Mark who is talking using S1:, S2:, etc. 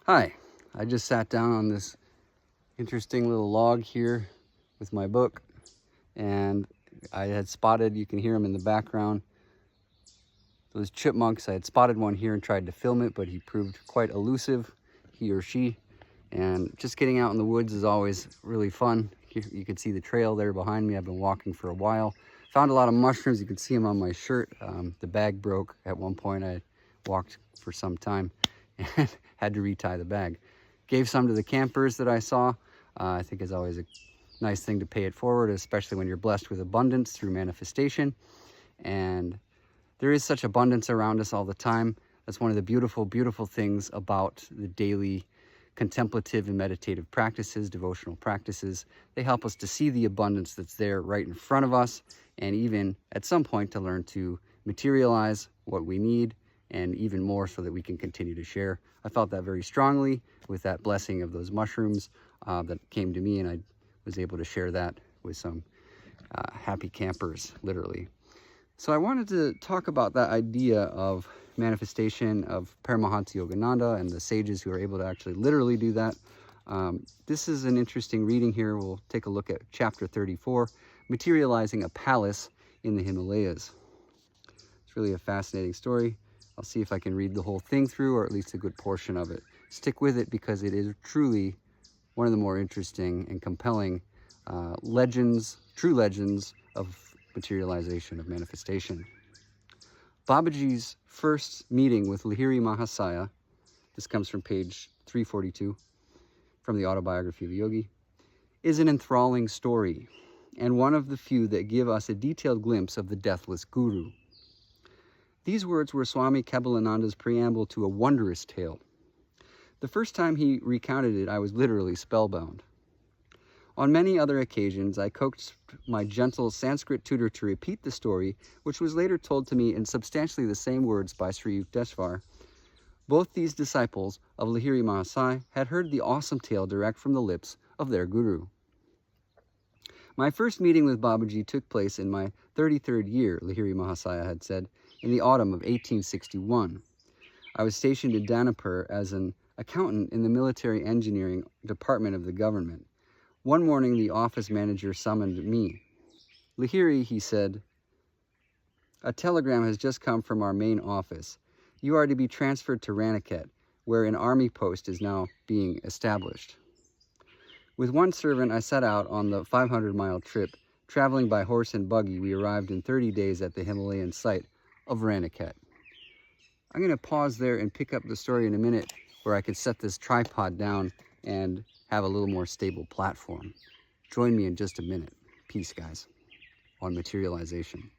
S1: Hi, I just sat down on this interesting little log here with my book, and I had spotted, you can hear them in the background, those chipmunks. I had spotted one here and tried to film it, but he proved quite elusive, he or she. And just getting out in the woods is always really fun. You can see the trail there behind me. I've been walking for a while. Found a lot of mushrooms. You can see them on my shirt. The bag broke at one point. I walked for some time and had to retie the bag. Gave some to the campers that I saw. I think it's always a nice thing to pay it forward, especially when you're blessed with abundance through manifestation. And there is such abundance around us all the time. That's one of the beautiful, beautiful things about the daily contemplative and meditative practices, devotional practices. They help us to see the abundance that's there right in front of us, and even at some point to learn to materialize what we need, and even more so that we can continue to share. I felt that very strongly with that blessing of those mushrooms that came to me, and I was able to share that with some happy campers, literally. So I wanted to talk about that idea of manifestation of Paramahansa Yogananda and the sages who are able to actually literally do that. This is an interesting reading here. We'll take a look at chapter 34, Materializing a Palace in the Himalayas. It's really a fascinating story. I'll see if I can read the whole thing through, or at least a good portion of it. Stick with it because it is truly one of the more interesting and compelling legends, true legends of materialization, of manifestation. Babaji's first meeting with Lahiri Mahasaya, this comes from page 342 from the Autobiography of a Yogi, is an enthralling story, and one of the few that give us a detailed glimpse of the deathless Guru. These words were Swami Kebalananda's preamble to a wondrous tale. The first time he recounted it, I was literally spellbound. On many other occasions, I coaxed my gentle Sanskrit tutor to repeat the story, which was later told to me in substantially the same words by Sri Yukteswar. Both these disciples of Lahiri Mahasaya had heard the awesome tale direct from the lips of their guru. My first meeting with Babaji took place in my 33rd year, Lahiri Mahasaya had said, in the autumn of 1861. I was stationed in Danapur as an accountant in the military engineering department of the government. One morning, the office manager summoned me. Lahiri, he said, a telegram has just come from our main office. You are to be transferred to Raniket, where an army post is now being established. With one servant, I set out on the 500-mile trip. Traveling by horse and buggy, we arrived in 30 days at the Himalayan site of Raniket. I'm going to pause there and pick up the story in a minute where I can set this tripod down and have a little more stable platform. Join me in just a minute. Peace, guys, on materialization.